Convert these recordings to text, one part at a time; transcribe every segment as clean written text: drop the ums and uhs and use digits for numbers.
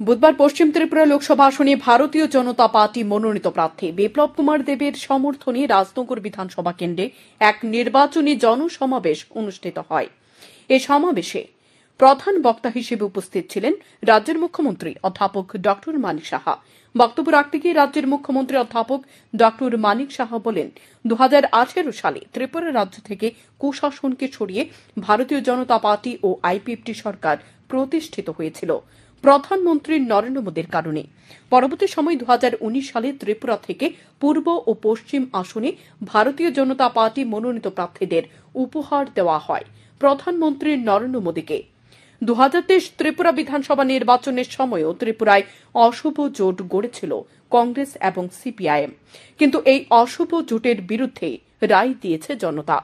বুধবার পশ্চিম ত্রিপুরা লোকসভা আসনে ভারতীয় জনতা পার্টি মনোনীত প্রার্থী বিপ্লব কুমার দেবের সমর্থনে রাজনগর বিধানসভা কেন্দ্রে এক নির্বাচনী জনসমাবেশ অনুষ্ঠিত হয়। এই সমাবেশে প্রধান বক্তা হিসেবে উপস্থিত ছিলেন রাজ্যের মুখ্যমন্ত্রী অধ্যাপক ড মানিক সাহা। বক্তব্য রাখতে গিয়ে রাজ্যের মুখ্যমন্ত্রী অধ্যাপক ড মানিক সাহা বলেন, 2018 সালে ত্রিপুরা রাজ্য থেকে কুশাসনকে সরিয়ে ভারতীয় জনতা পার্টি ও আইপিএফটি সরকার প্রতিষ্ঠিত হয়েছিল প্রধানমন্ত্রী নরেন্দ্র মোদীর কারণে। পরবর্তী সময় 2019 সালে ত্রিপুরা থেকে পূর্ব ও পশ্চিম আসনে ভারতীয় জনতা পার্টি মনোনীত প্রার্থীদের উপহার দেওয়া হয় প্রধানমন্ত্রী নরেন্দ্র মোদীকে। 2023 ত্রিপুরা বিধানসভা নির্বাচনের সময়ও ত্রিপুরায় অশুভ জোট গড়েছিল কংগ্রেস এবং সিপিআইএম, কিন্তু এই অশুভ জোটের বিরুদ্ধে রায় দিয়েছে জনতা।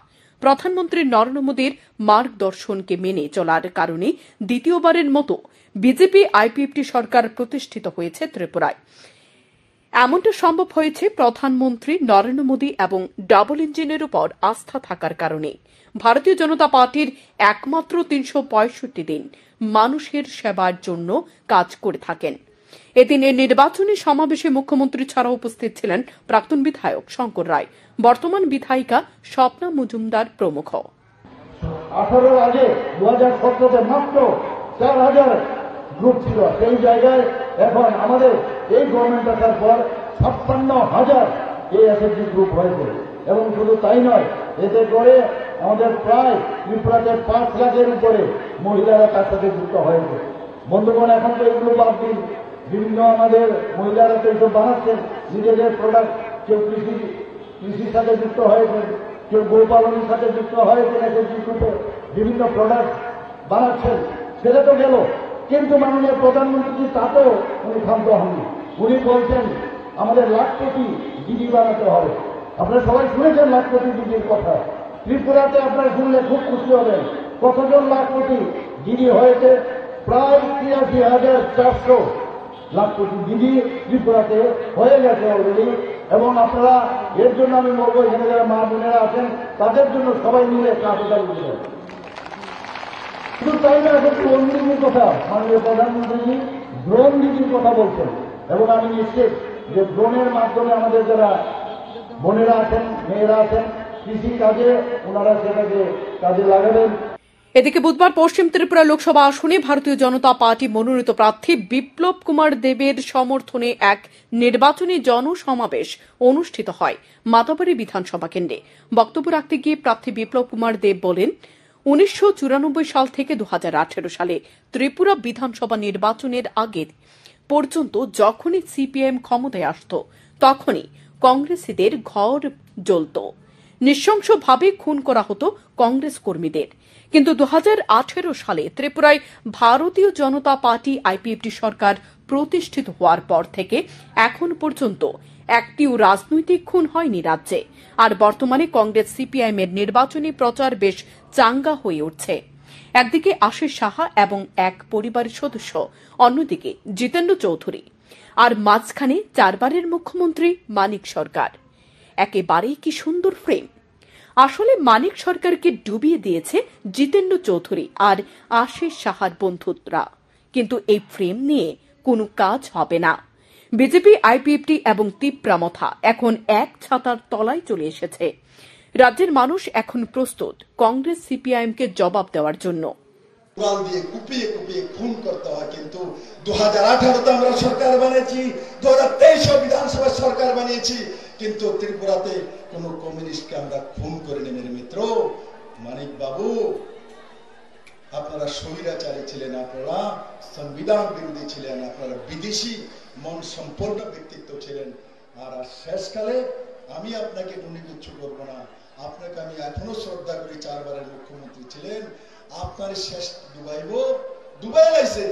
প্রধানমন্ত্রী নরেন্দ্র মোদীর মার্গদর্শনকে মেনে চলার কারণে দ্বিতীয়বারের মতো বিজেপি আইপিএফটি সরকার প্রতিষ্ঠিত হয়েছে ত্রিপুরায়। এমনটা সম্ভব হয়েছে প্রধানমন্ত্রী নরেন্দ্র মোদী এবং ডাবল ইঞ্জিনের উপর আস্থা থাকার কারণে। ভারতীয় জনতা পার্টির একমাত্র 365 দিন মানুষের সেবার জন্য কাজ করে থাকেন। এদিন এই নির্বাচনী সমাবেশে মুখ্যমন্ত্রী ছাড়াও উপস্থিত ছিলেন প্রাক্তন বিধায়ক শঙ্কর রায়, বর্তমান বিধায়িকা স্বপ্না মজুমদার প্রমুখ। 18 আগে 2017 মাত্র 4000 গ্রুপ ছিল, সেই জায়গায় এখন আমাদের এই গভর্নমেন্ট আসার পর 56,000 এএসএসজি গ্রুপ হয়েছে। এবং শুধু তাই নয়, এতে করে আমাদের প্রায় ত্রিপুরাতে 5 লাখের উপরে মহিলারা তার সাথে যুক্ত হয়েছে। বন্ধুগণ, এখন তো এগুলো বাদ দিন, বিভিন্ন আমাদের মহিলারা তো এইসব বানাচ্ছেন নিজেদের প্রোডাক্ট। কেউ কৃষির সাথে যুক্ত হয়েছেন, কেউ গোপালনের সাথে যুক্ত হয়েছেন, এসএসজি গ্রুপে বিভিন্ন প্রোডাক্ট বানাচ্ছেন। সেটা তো গেল, কিন্তু মাননীয় প্রধানমন্ত্রী তাতেও উনি ক্ষান্ত হননি। উনি বলছেন আমাদের লাখপতি দিদি বানাতে হবে। আপনারা সবাই শুনেছেন লাখপতি দিদির কথা। ত্রিপুরাতে আপনারা শুনলে খুব খুশি হবেন, কতজন লাখপতি দিদি হয়েছে? প্রায় 83,400 লাখপতি দিদি ত্রিপুরাতে হয়ে গেছে অলরেডি। এবং আপনারা এর জন্য আমি বলবো, এখানে যারা মা বোনেরা আছেন তাদের জন্য সবাই মিলে কাজটা বুঝবেন। শুধু তাই না, এখন ড্রোন দিদির কথা মাননীয় প্রধানমন্ত্রী ড্রোন দিদির কথা বলছেন। এবং আমি নিশ্চিত যে ড্রোনের মাধ্যমে আমাদের যারা বোনেরা আছেন, মেয়েরা আছেন কৃষি কাজে, ওনারা সেটাকে কাজে লাগাবেন। এদিকে বুধবার পশ্চিম ত্রিপুরা লোকসভা আসনে ভারতীয় জনতা পার্টি মনোনীত প্রার্থী বিপ্লব কুমার দেবের সমর্থনে এক নির্বাচনী জনসমাবেশ অনুষ্ঠিত হয় মাতাবাড়ি বিধানসভা কেন্দ্রে। বক্তব্য রাখতে গিয়ে প্রার্থী বিপ্লব কুমার দেব বলেন, 1994 সাল থেকে 2018 সালে ত্রিপুরা বিধানসভা নির্বাচনের আগে পর্যন্ত যখনই সিপিএম ক্ষমতায় আসত তখনই কংগ্রেসীদের ঘর জ্বলত, নৃশংসভাবে খুন করা হতো কংগ্রেস কর্মীদের। কিন্তু 2018 সালে ত্রিপুরায় ভারতীয় জনতা পার্টি আইপিএফটি সরকার প্রতিষ্ঠিত হওয়ার পর থেকে এখন পর্যন্ত একটিও রাজনৈতিক খুন হয়নি রাজ্যে। আর বর্তমানে কংগ্রেস সিপিআইএম এর নির্বাচনী প্রচার বেশ চাঙ্গা হয়ে উঠছে। একদিকে আশিস সাহা এবং এক পরিবারের সদস্য, অন্যদিকে জিতেন্দ্র চৌধুরী, আর মাঝখানে 4 বারের মুখ্যমন্ত্রী মানিক সরকার। একেবারেই কি সুন্দর ফ্রেম! আসলে মানিক সরকারকে ডুবিয়ে দিয়েছে জিতেন্দ্র চৌধুরী আর আশিস সাহার বন্ধুরা, কিন্তু এই ফ্রেম নিয়ে কোনো কাজ হবে না। বিজেপি, আইপিএফটি এবং তিপ্রামথা এখন এক ছাতার তলায় চলে এসেছে। রাজ্যের মানুষ এখন প্রস্তুত কংগ্রেস সিপিআইএমকে জবাব দেওয়ার জন্য। দিয়ে কুপিয়ে কুপিয়ে খুন করতে হয়, কিন্তু 2018 তে আমরা সরকার বানিয়েছি, 2023 বিধানসভা সরকার বানিয়েছি, কিন্তু ত্রিপুরাতে কোন কমিউনিস্টকে আমরা খুন করিনি। মেরে মিত্র মানিক বাবু, আপনারা স্বৈরাচারী ছিলেন, আপনারা সংবিধান বিরোধী ছিলেন, আপনারা বিদেশি মন সম্পন্ন ব্যক্তিত্ব ছিলেন। আর শেষকালে আমি আপনাকে গুণীগুচ্ছ করবো না, আপনাকে আমি এখনো শ্রদ্ধা করি, 4 বারের মুখ্যমন্ত্রী ছিলেন। আপনার শেষ দুবাই লাইছে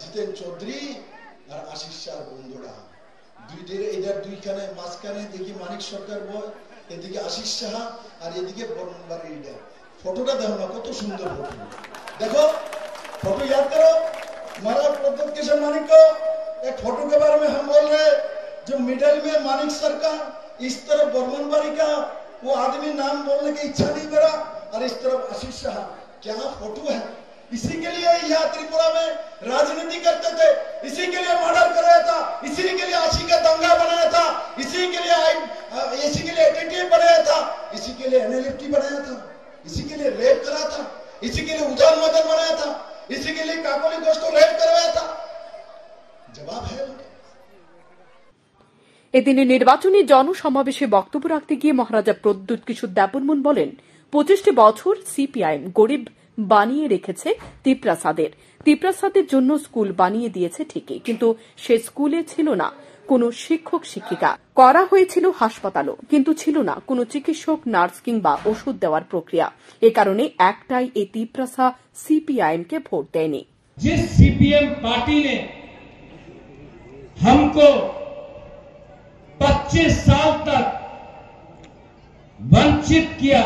জিতেন চৌধুরী আর আশিস শাহ বন্ধুরা, এদের দুইখানে মাঝখানে দেখি মানিক সরকার বয়, এদিকে আশিস সাহা আর এদিকে বর্মনবাড়ির লিডার। ফটোটা দেখো না, কত সুন্দর ফটো। देखो फोटो याद करो, हमारा प्रद्योत किशोर मानिक को एक फोटो के बारे में हम बोल रहे हैं, जो मिडिल में मानिक सरकार, इस तरफ बर्मनबाड़ी का वो आदमी नाम बोलने की इच्छा नहीं करा, और इस तरफ आशीष शाह। क्या फोटो है! इसी के लिए यहाँ त्रिपुरा में राजनीति करते थे, इसी के लिए के लिए एनएलएफटी बनाया था, इसी के लिए रेप करा था, इसी के लिए उजान मदन बनाया था, इसी के लिए काकोली दोस्त को रेप करवाया था? जवाब है उनका। এদিনে নির্বাচনী জনসমাবেশে বক্তব্য রাখতে গিয়ে মহারাজা প্রদ্যুৎ কিশোর দেববর্মন বলেন, 25টি বছর সিপিআইএম গরিব বানিয়ে রেখেছে তিপ্রাসাদের। তিপ্রাসাদের জন্য স্কুল বানিয়ে দিয়েছে ঠিকই, কিন্তু সে স্কুলে ছিল না কোনো শিক্ষক শিক্ষিকা, করা হয়েছিল হাসপাতালও, কিন্তু ছিল না কোনো চিকিৎসক, নার্স কিংবা ওষুধ দেওয়ার প্রক্রিয়া। এ কারণে একটাই এই তিপ্রাসা সিপিআইএম কে ভোট দেয়নি। जिस सीपीएम पार्टी ने हमको 25 साल तक वंचित किया,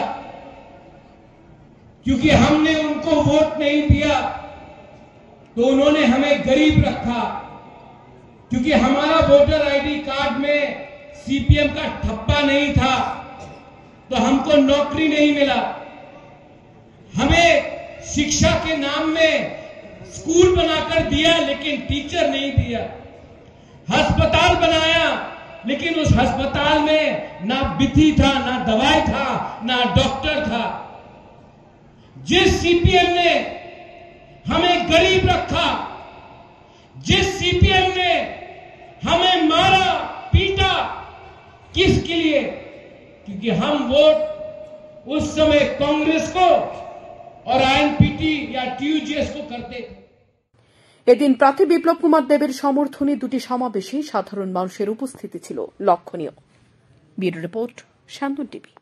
क्योंकि हमने उनको वोट नहीं दिया तो उन्होंने हमें गरीब रखा, क्योंकि हमारा वोटर आईडी कार्ड में सीपीएम का ठप्पा नहीं था तो हमको नौकरी नहीं मिला। हमें शिक्षा के नाम में स्कूल बनाकर दिया लेकिन टीचर नहीं दिया, अस्पताल बनाया लेकिन उस अस्पताल में ना बिथी था, ना दवाई था, ना डॉक्टर था। जिस सीपीएम ने हमें गरीब रखा, जिस सीपीएम ने हमें मारा पीटा, किसके लिए? क्योंकि हम वोट उस समय कांग्रेस को और आईएनपीटी या टीयूजीएस को करते थे। এদিন প্রার্থী বিপ্লব কুমার দেবের সমর্থনে দুটি সমাবেশে সাধারণ মানুষের উপস্থিতি ছিল লক্ষণীয়। Bureau report, Shantan TV.